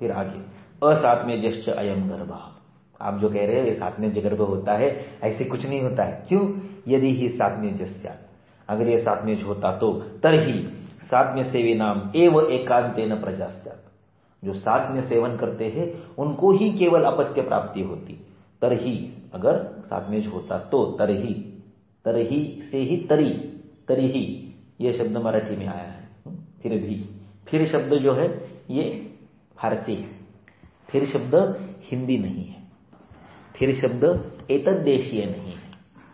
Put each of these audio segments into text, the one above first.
फिर आगे असात्म्यजश्च अयम गर्भः। आप जो कह रहे हो ये सात्म्यज गर्भ होता है, ऐसे कुछ नहीं होता है। क्यों? यदि ही सात्म्यज स्यात्, अगर ये सात्म्यज होता तो तरही सात्म्य सेविनाम एव एकांतेन प्रजा स्यात्, जो सात्म्य सेवन करते हैं उनको ही केवल अपत्य प्राप्ति होती। तरही, अगर सात्म्यज होता तो, तरही, तरही से ही तरी, तरीही ये शब्द मराठी में आया है। फिर भी, फिर शब्द जो है ये फारसी है, फिर शब्द हिंदी नहीं है, फिर शब्द एतद्देशीय नहीं है,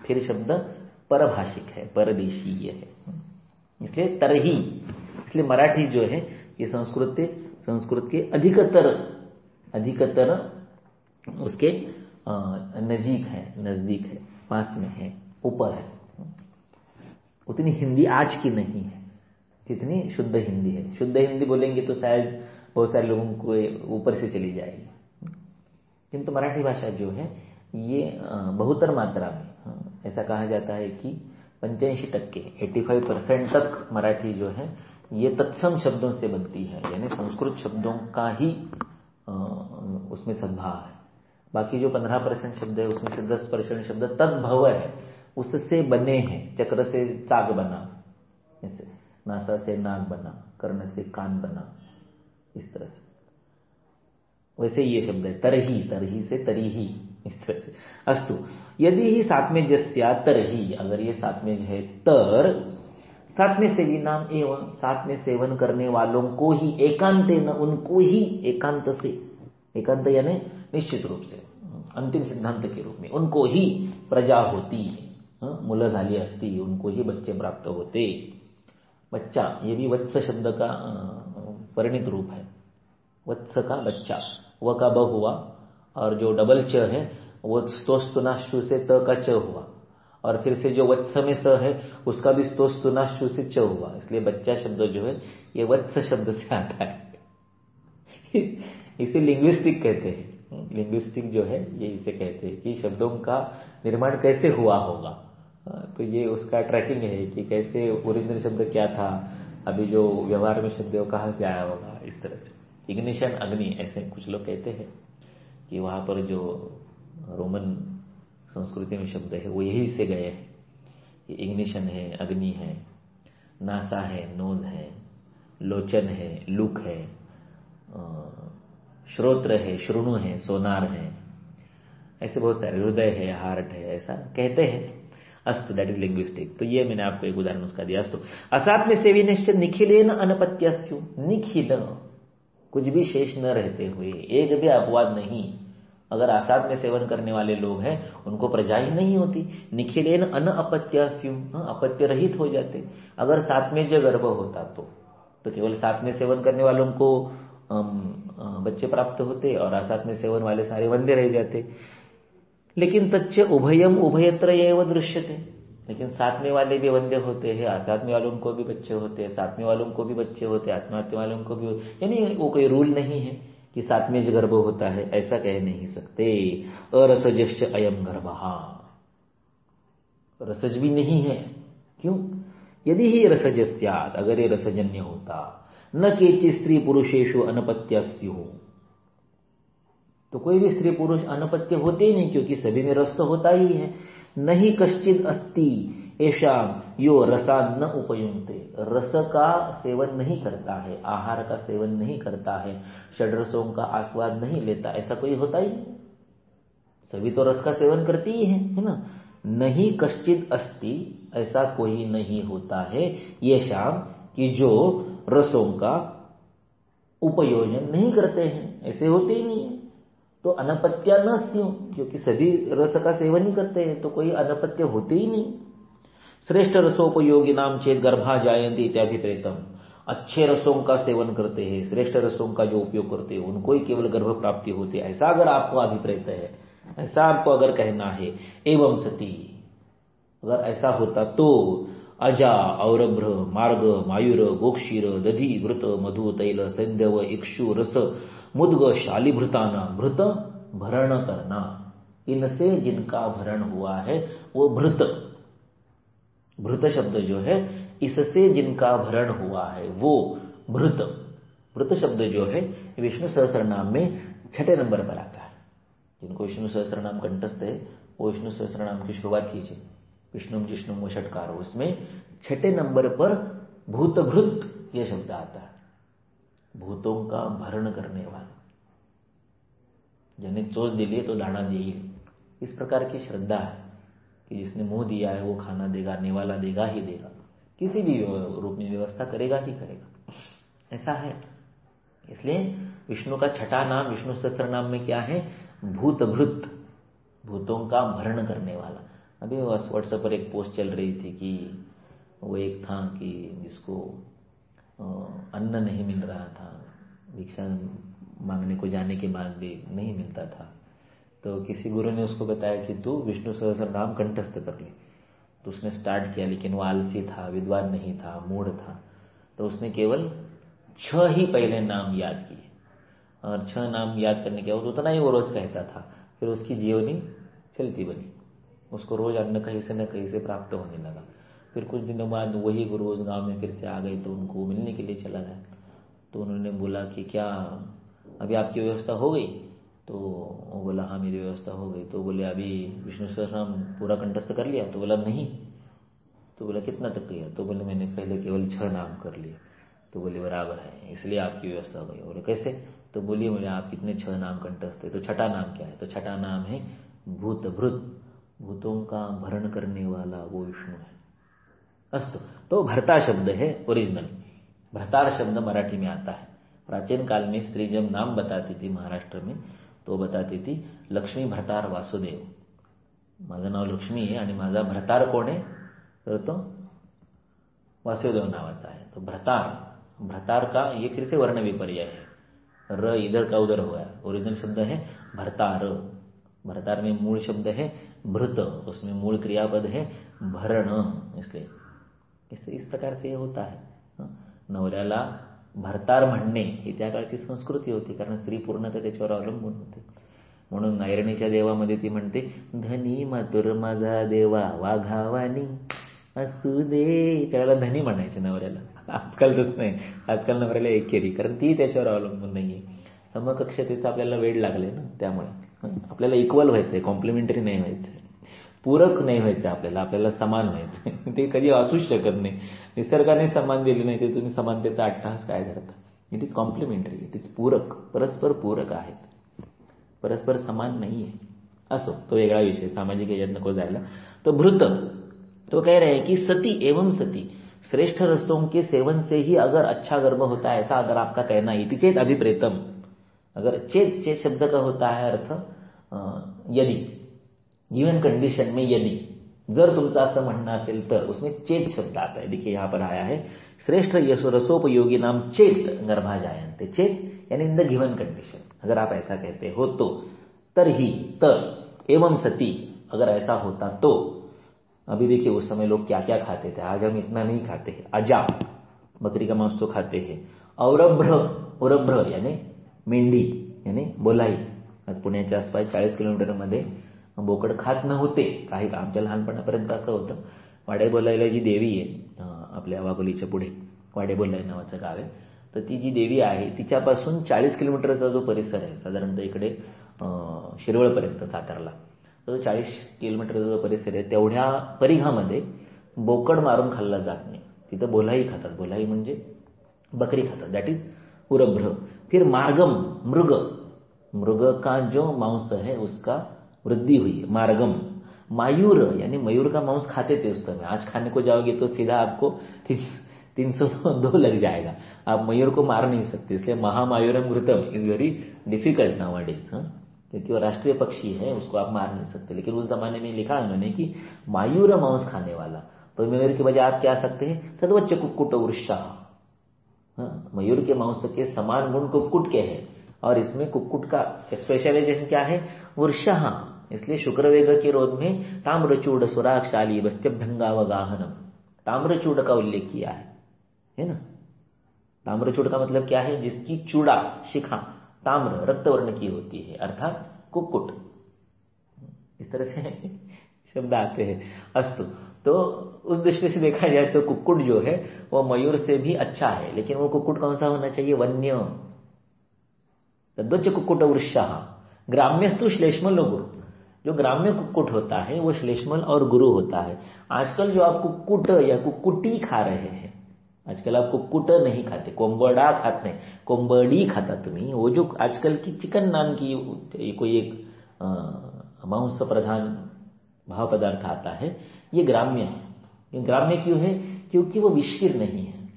फिर शब्द परभाषिक है, परदेशीय है, इसलिए तरही। इसलिए मराठी जो है ये संस्कृत के अधिकतर उसके नजदीक है, पास में है, ऊपर है। उतनी हिंदी आज की नहीं है जितनी शुद्ध हिंदी है। शुद्ध हिंदी बोलेंगे तो शायद बहुत सारे लोगों को ऊपर से चली जाएगी, किंतु मराठी भाषा जो है ये बहुतर मात्रा में, ऐसा कहा जाता है कि 85%, 85% तक मराठी जो है ये तत्सम शब्दों से बनती है, यानी संस्कृत शब्दों का ही उसमें सद्भाव है। बाकी जो 15% शब्द है उसमें से 10% शब्द तद्भव है, उससे बने हैं। चक्र से चाग बना, ऐसे नासा से नाग बना, कर्ण से कान बना, इस तरह से। वैसे ये शब्द है तरही, तरही से तरीही, इस तरह से। अस्तु, यदि ही सात्म्यजस्या तरही, अगर ये सात्म्यज है तर सात्म्य सेवी नाम एवं सात्म्य सेवन करने वालों को ही एकांतेन, उनको ही एकांत से, एकांत यानी निश्चित रूप से अंतिम सिद्धांत के रूप में, उनको ही प्रजा होती, मुलं झाली असती, उनको ही बच्चे प्राप्त होते। बच्चा ये भी वत्स शब्द का परिणित रूप है, वत्स का बच्चा, व का ब हुआ, और जो डबल च है वो स्तोस्तुनाशु से त का च हुआ, और फिर से जो वत्स में स है उसका भी स्तोस्तुनाशु से च हुआ, इसलिए बच्चा शब्द जो है ये वत्स शब्द से आता है। इसे लिंग्विस्टिक कहते हैं। लिंग्विस्टिक जो है ये इसे कहते हैं कि शब्दों का निर्माण कैसे हुआ होगा, तो ये उसका ट्रैकिंग है कि कैसे ओरिजिनल शब्द क्या था, अभी जो व्यवहार में शब्द कहाँ से आया होगा, इस तरह से। इग्निशन, अग्नि, ऐसे कुछ लोग कहते हैं कि वहां पर जो रोमन संस्कृति में शब्द है वो यही से गए हैं कि इग्निशन है, अग्नि है, नासा है, नोज है, लोचन है, लुक है, श्रोत्र है, श्रुणु है, सोनार है, ऐसे बहुत सारे, हृदय है, हार्ट है, ऐसा कहते हैं। अस्तु, दैट इज लिंग्विस्टिक। तो ये मैंने आपको एक उदाहरण उसका दिया। अस्तु, असात्म्य सेवी निश्चित निखिलेन अनपत्यस्यु, निखिल कुछ भी शेष न रहते हुए, एक भी अपवाद नहीं। अगर असात्म्य सेवन करने वाले लोग हैं उनको प्रजा ही नहीं होती। निखिलेन अन अपत्यास्यु, अपत्य रहित हो जाते। अगर सात्म्यज गर्भ होता तो केवल सात्म्य सेवन करने वालों को बच्चे प्राप्त होते और असात्म्य सेवन वाले सारे वंदे रह जाते। लेकिन तच्च उभयम उभयत्र एव दृश्यते, लेकिन सात्म्य वाले भी वंदे होते हैं, असात्म्य वालों को भी बच्चे होते हैं, सात्म्य वालों को भी बच्चे होते हैं, असात्म्य वालों को भी, यानी वो कोई रूल नहीं है कि सात्म्यज गर्भ होता है, ऐसा कह नहीं सकते। अरसजश्च अयम गर्भः, रसज भी नहीं है। क्यों? यदि ही रसज स्यात्, अगर ये रसजन्य होता, न केचित् स्त्री पुरुषेषु अनपत्यस्युः, तो कोई भी स्त्री पुरुष अनपत्य होते ही नहीं, क्योंकि सभी में रस तो होता ही है। नहीं कश्चिद अस्ति एषाम यो रसान् न उपयुंक्ते, रस का सेवन नहीं करता है, आहार का सेवन नहीं करता है, षड्रसों का आस्वाद नहीं लेता, ऐसा कोई होता ही नहीं। सभी तो रस का सेवन करती ही है ना। नहीं कश्चिद अस्ति, ऐसा कोई नहीं होता है, ये शाम कि जो रसों का उपयोजन नहीं करते हैं, ऐसे होते ही नहीं। तो अनपत्या न स्युः, क्योंकि सभी रस का सेवन ही करते हैं, तो कोई अनपत्य होते ही नहीं। श्रेष्ठ रसोपयोगी नाम चेत गर्भा जायन्ति इत्याभिप्रेतम, अच्छे रसों का सेवन करते हैं, श्रेष्ठ रसों का जो उपयोग करते हैं, उनको ही केवल गर्भ प्राप्ति होती है, ऐसा अगर आपको अभिप्रेत है, ऐसा आपको अगर कहना है, एवं सती, अगर ऐसा होता तो अजा औरभ्र मार्ग मायूर गोक्षीर दधि घृत मधु तैल सैंधव इक्षु रस मुद्ग शालिभृताना, भृत भरण करना, इनसे जिनका भरण हुआ है वो भृत, भृत शब्द जो है इससे जिनका भरण हुआ है वो भृत, भृत शब्द जो है विष्णु सहस्त्र नाम में 6 नंबर पर आता है। जिनको विष्णु सहस्त्र नाम कंठस्थ है वो विष्णु सहस्त्र नाम की शुरुआत कीजिए। विष्णुम जिष्णुम वो षटकार, उसमें 6 नंबर पर भूतभृत यह शब्द आता है, भूतों का भरण करने वाला। जिन्हें चोच दिली तो दाना देईल, इस प्रकार की श्रद्धा है कि जिसने मुंह दिया है वो खाना देगा, निवाला देगा ही देगा, किसी भी रूप में व्यवस्था करेगा ही करेगा, ऐसा है। इसलिए विष्णु का 6ठा नाम विष्णु सहस्त्र नाम में क्या है? भूतभृत, भूतों का भरण करने वाला। अभी व्हाट्सएप पर एक पोस्ट चल रही थी कि वो एक था कि जिसको अन्न नहीं मिल रहा था, भिक्षा मांगने को जाने के बाद भी नहीं मिलता था, तो किसी गुरु ने उसको बताया कि तू विष्णु सहस्त्र नाम कंठस्थ कर ले। तो उसने स्टार्ट किया, लेकिन वो आलसी था, विद्वान नहीं था, मूढ़ था, तो उसने केवल 6 ही पहले नाम याद किए और 6 नाम याद करने के बाद उतना ही वो रोज कहता था। फिर उसकी जीवनी चलती बनी, उसको रोज अन्न कहीं से प्राप्त होने लगा। फिर कुछ दिनों बाद वही गुरु उस गांव में फिर से आ गए, तो उनको मिलने के लिए चला गया। तो उन्होंने बोला कि क्या अभी आपकी व्यवस्था हो गई? तो वो बोला हाँ मेरी व्यवस्था हो गई। तो बोले अभी विष्णु सहस्त्र नाम पूरा कंठस्थ कर लिया? तो बोला नहीं। तो बोला कितना तक किया? तो बोले मैंने पहले केवल 6 नाम कर लिए। तो बोले बराबर है, इसलिए आपकी व्यवस्था हो गई। बोले कैसे? तो बोलिए, बोले आप कितने 6 नाम कंठस्थ है? तो 6ठा नाम क्या है? तो 6ठा नाम है भूतभृत, भूतों का भरण करने वाला वो विष्णु है। अस्तु, तो भर्ता शब्द है ओरिजिनल। भर्तार शब्द मराठी में आता है। प्राचीन काल में स्त्री जब नाम बताती थी महाराष्ट्र में तो बताती थी लक्ष्मी भर्तार वासुदेव, माझं नाव लक्ष्मी आहे आणि माझा भर्तार कोण आहे? तर तो वासुदेव नावाचा आहे। तो भ्रतार, भ्रतार का ये फिर से वर्ण विपर्य है, र इधर का उधर हुआ। ओरिजिनल शब्द है भर्तार। भर्तार में मूल शब्द है भृत, उसमें मूल क्रियापद है भरण, इसलिए इस प्रकार से ये होता है। नवऱ्याला भर्तार म्हणणे ही त्या काळची संस्कृती होती, कारण स्त्री पूर्णतः त्याच्यावर अवलंबून होते। म्हणून नायरणीच्या देवामध्ये ती म्हणते, धनी मातुर माझा देवा वाघावानी असू दे, त्याला धनी म्हणायचे नवऱ्याला। आजकाल तसं नाही, आजकाल नवऱ्याला एकेरी, कारण ती त्याच्यावर अवलंबून नाहीये। समकक्षतेचं आपल्याला वेळ लागले ना, त्यामुळे आपल्याला इक्वल व्हायचंय, कॉम्प्लिमेंटरी नाही व्हायचंय, पूरक नाही व्हायचं, आपल्याला समान व्हायचं। ते कधी असूच शकत नाही। निसर्गाने समान दिले नाही ते तुम्ही समानतेचा अट्टहास काय करता? It is complementary, it is पूरक, परस्पर पूरक आहेत, परस्पर समान नाहीये। असो, तो वेगळा विषय, सामाजिक याच्यात नको जायला। तो भृत तो कह रहे हैं कि सती एवं सती श्रेष्ठ रसों के सेवन से ही अगर अच्छा गर्भ होता है, ऐसा अगर आपका कहना है। इति चेत अभिप्रेतम, अगर चेत शब्द का होता है अर्थ यदि, गिवन कंडीशन में यदि, जर तुमचं असं म्हणणं असेल तर उसमें चेत शब्द आता है। देखिए यहां पर आया है श्रेष्ठ रसोपयोगी नाम चेत गर्भा जायन्ते। चेत यानी इन द गिवन कंडीशन, अगर आप ऐसा कहते हो तो, तरही, तर, एवं सती, अगर ऐसा होता तो। अभी देखिए उस समय लोग क्या क्या खाते थे, आज हम इतना नहीं खाते हैं। अजा, बकरी का मांस तो खाते हैं। औरभ्र, औरभ्र यानी मेंढी यानी बोलाई। आज पुण्याच्या आसपास 40 किलोमीटरमध्ये बोकड खात नव्हते काही, आमच्या लहानपणापर्यंत असं होतं। वाडेबोलाईला जी देवी आहे आपल्या वाघोलीच्या पुढे, वाडेबोलाई नावाचं गाव आहे, तर ती जी देवी आहे तिच्यापासून 40 किलोमीटरचा जो परिसर आहे, साधारणतः इकडे शिरवळपर्यंत सातारला, तो 40 किलोमीटरचा जो परिसर आहे, तेवढ्या परिघामध्ये बोकड मारून खाल्ला जात नाही। तिथं बोलाई खातात, बोलाई म्हणजे बकरी खातात, दॅट इज उरभ्र। फिर मार्गम, मृग, मृग का जो मांस है उसका वृद्धि हुई, मार्गम। मायूर यानी मयूर का मांस खाते थे उस समय, आज खाने को जाओगे तो सीधा आपको 302 लग जाएगा, आप मयूर को मार नहीं सकते। इसलिए महामायूरम घृतम इज वेरी डिफिकल्ट नाउअडेज, क्योंकि वो राष्ट्रीय पक्षी है, उसको आप मार नहीं सकते। लेकिन उस जमाने में लिखा उन्होंने कि मायूर मांस खाने वाला, तो मयूर की बजाय आप क्या सकते हैं, तद्वच्च कुक्कुट वृषा। मयूर के मांस के समान गुण कुक्कुट के हैं, और इसमें कुक्कुट का स्पेशलाइजेशन क्या है, वृषा। इसलिए शुक्रवेग के रोध में ताम्रचूड़ सुराक्षाली वस्त्यभ्यंगावगाहनम, ताम्रचूड़ का उल्लेख किया है ना। ताम्रचूड़ का मतलब क्या है, जिसकी चूड़ा, शिखा ताम्र रक्तवर्ण की होती है, अर्थात कुक्कुट। इस तरह से शब्द आते हैं। अस्तु, तो उस दृष्टि से देखा जाए तो कुक्कुट जो है वो मयूर से भी अच्छा है, लेकिन वो कुक्कुट कौन सा होना चाहिए? वन्य। तद्वच्च कुक्कुट वृषः ग्राम्यस्तु श्लेष्मलो गुरु। जो ग्राम्य कुक्कुट होता है वो श्लेष्मल और गुरु होता है। आजकल जो आप कुक्कुट या कुक्कुटी खा रहे हैं, आजकल आप कुक्कुट नहीं खाते, कोंबडा खाते हैं, कोंबडी खाता तुम्ही। वो जो आजकल की चिकन नाम की कोई एक मांस प्रधान भाव पदार्थ आता है, ये ग्राम्य है। ये ग्राम्य क्यों है? क्योंकि वो विष्किर नहीं है।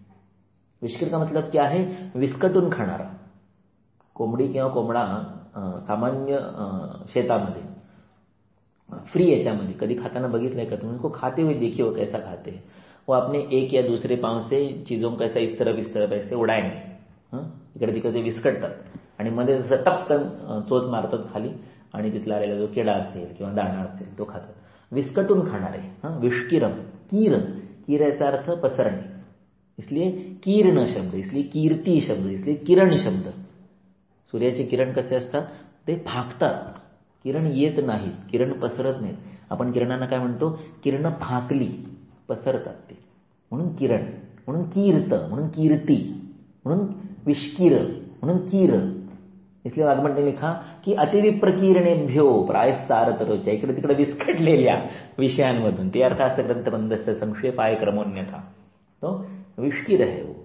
विष्किर का मतलब क्या है? विस्कटून खाणारा। कोंबडी किंवा कोंबडा सामान्य शेतामध्ये फ्री याच्यामध्ये कधी खाताना बघितलंय का तुम्ही? उनको खाते हुए देखिए वो कैसा खाते हैं। वो अपने एक या दूसरे पांव से चीजों को ऐसा इस तरफ ऐसे उडायने, इकडे तिकडे विस्कटतात आणि मध्ये जसं टपकन चोच मारतात खाली आणि तिथला आलेला जो किडा असेल किंवा दाणा असेल तो खातात. विस्कटून खाणारे, विष्किरम. कीर याचा अर्थ पसरणे, इसलिए कीर्ण शब्द, इसलिए कीर्ती शब्द, इसलिए किरण शब्द. सूर्याचे किरण कसे असतात? ते फाकतात. किरण येत नाहीत, किरण पसरत नाहीत. आपण किरणांना काय म्हणतो? किरण फाकली, पसरतात ते, म्हणून किरण. म्हणून कीर्त, म्हणून कीर्ती, म्हणून विष्किर, म्हणून कीर. इसलिए वाग्मट ने लिखा की अतिविप्रकीर्णेभ्यो प्रायस्सारतरोच्या. इकडे तिकडे विस्कटलेल्या विषयांमधून, ते अर्थ असं ग्रंथबंधस्य संक्षेपाय क्रमोन्यथा. तो विष्किर है वो.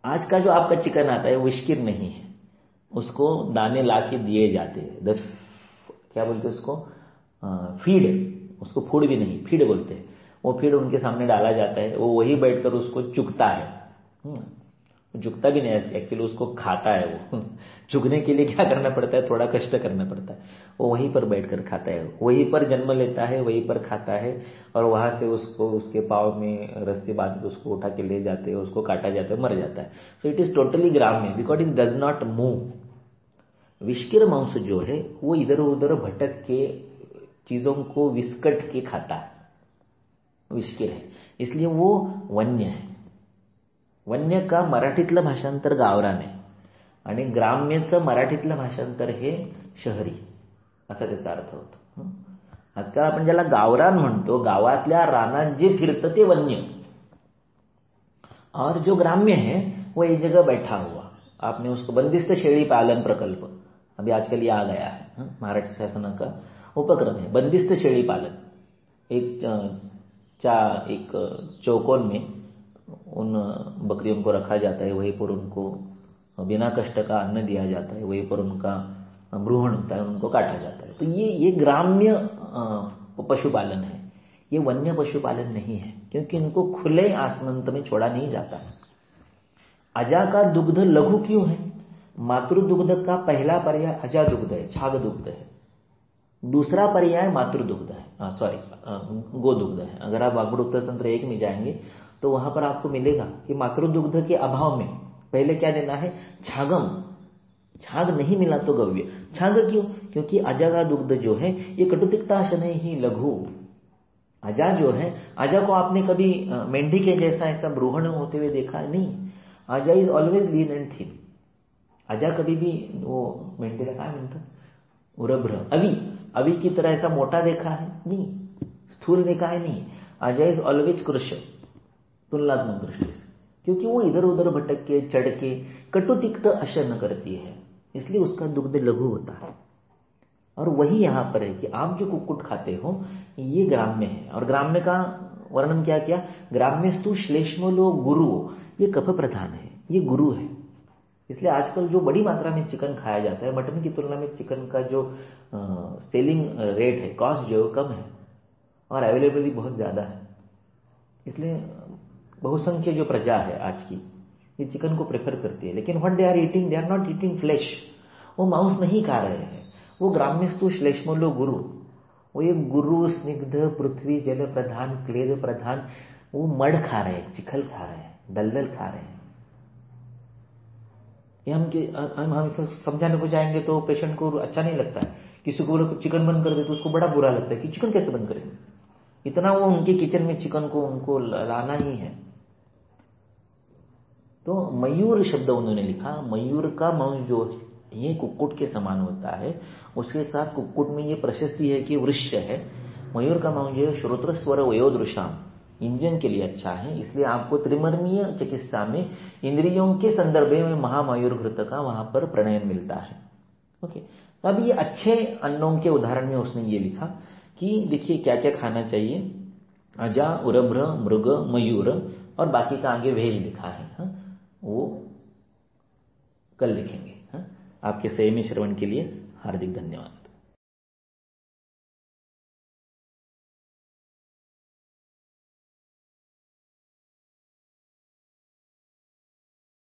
आज का जो आपका चिकन आता है वो विष्किर नहीं है, उसको दाने लाके दिए जाते हैं. क्या बोलते हैं उसको? फीड. उसको फूड भी नहीं, फीड बोलते हैं. वो फीड उनके सामने डाला जाता है, वो वही बैठकर उसको चुगता है. झुकता भी नहीं है एक्चुअली, उसको खाता है वो. झुकने के लिए क्या करना पड़ता है? थोड़ा कष्ट करना पड़ता है. वो वहीं पर बैठकर खाता है, वहीं पर जन्म लेता है, वहीं पर खाता है, और वहां से उसको उसके पाँव में रस्सी बांध के उसको उठा के ले जाते हैं, उसको काटा जाता है, मर जाता है. सो इट इज टोटली ग्राम्य because it does not move. विष्किर मांस जो है वो इधर उधर भटक के चीजों को विस्कट के खाता है, विष्किर है. इसलिए वो वन्य है. वन्य का मराठीतलं भाषांतर गावरान आहे आणि ग्राम्यचं मराठीतलं भाषांतर हे शहरी, असा त्याचा अर्थ होतो. आजकाल आपण ज्याला गावरान म्हणतो, गावातल्या रानात जे फिरतं ते वन्य, और जो ग्राम्य है वो एक जगह बैठा हुआ. आपने उसको बंदिस्त शेळी पालन प्रकल्प अभी आजकल ये आ गया है, महाराष्ट्र शासन का उपक्रम है बंदिस्त शेळी पालन. एक चौकोन में उन बकरियों को रखा जाता है, वहीं पर उनको बिना कष्ट का अन्न दिया जाता है, वहीं पर उनका भ्रूण होता है, उनको काटा जाता है. तो ये ग्राम्य पशुपालन है, ये वन्य पशुपालन नहीं है, क्योंकि इनको खुले आसमंत में छोड़ा नहीं जाता है. अजा का दुग्ध लघु क्यों है? मातृदुग्ध का पहला पर्याय अजा दुग्ध है, छाग दुग्ध है. दूसरा पर्याय मातृदुग्ध है, गोदुग्ध है. अगर आप वाग्भट तंत्र 1 में जाएंगे तो वहां पर आपको मिलेगा कि मातृदुग्ध के अभाव में पहले क्या देना है? छागम. छाग नहीं मिला तो गव्य. छाग क्यों? क्योंकि अजा का दुग्ध जो है ये कटुतिक्ता शनै ही लघु. अजा जो है, अजा को आपने कभी मेंढी के जैसा ऐसा ब्रूहण होते हुए देखा नहीं. अजा is always lean and thin. अजा कभी भी वो मेंढीला काय म्हणतात? उरभ्र, अवी की तरह ऐसा मोटा देखा है नहीं, स्थूल देखा है नहीं. अजा इज ऑलवेज कृश तुलनात्मक दृष्टि से, क्योंकि वो इधर उधर भटक के चढ़ के कटुतिक्त अशन करती है, इसलिए उसका दुग्ध लघु होता है. और वही यहां पर है कि आप जो कुक्कुट खाते हो ये ग्राम्य है. और ग्राम्य का वर्णन क्या किया? ग्राम्यस्तु श्लेष्मलो गुरु. ये कफ प्रधान है, ये गुरु है. इसलिए आजकल जो बड़ी मात्रा में चिकन खाया जाता है, मटन की तुलना में चिकन का जो सेलिंग रेट है, कॉस्ट जो कम है, और अवेलेबिलिटी बहुत ज्यादा है. इसलिए बहुसंख्य जो प्रजा है आज की, ये चिकन को प्रेफर करती है. लेकिन what they are eating? They are not eating flesh. वो मांस नहीं खा रहे हैं. वो ग्राम्यस्तु श्लेष्मलो गुरु, वो ये गुरु स्निग्ध पृथ्वी जल प्रधान क्लेद प्रधान वो मड खा रहे हैं, चिखल खा रहे हैं, दलदल खा रहे हैं. हम समझाने को जाएंगे तो पेशेंट को अच्छा नहीं लगता है. किसी को चिकन बंद कर दे तो उसको बड़ा बुरा लगता है कि चिकन कैसे बंद करेंगे. इतना वो उनके किचन में चिकन को उनको लाना ही है. तो मयूर शब्द उन्होंने लिखा. मयूर का मांस जो ये कुक्कुट के समान होता है, उसके साथ कुक्कुट में ये प्रशस्ति है कि वृक्ष है, मयूर का मांग जो है श्रोत्र स्वर वयोदृशाम, इंद्रियों के लिए अच्छा है, इसलिए आपको त्रिमर्मीय चिकित्सा में इंद्रियों के संदर्भ में महामयूर घृत का वहां पर प्रणयन मिलता है। ओके, अब ये अच्छे अन्नों के उदाहरण में उसने ये लिखा कि देखिए क्या क्या खाना चाहिए, अजा, उरभ्र, मृग, मयूर, और बाकी का आगे भेज लिखा है। वो कल लिखेंगे। आपके संयमी श्रवण के लिए हार्दिक धन्यवाद।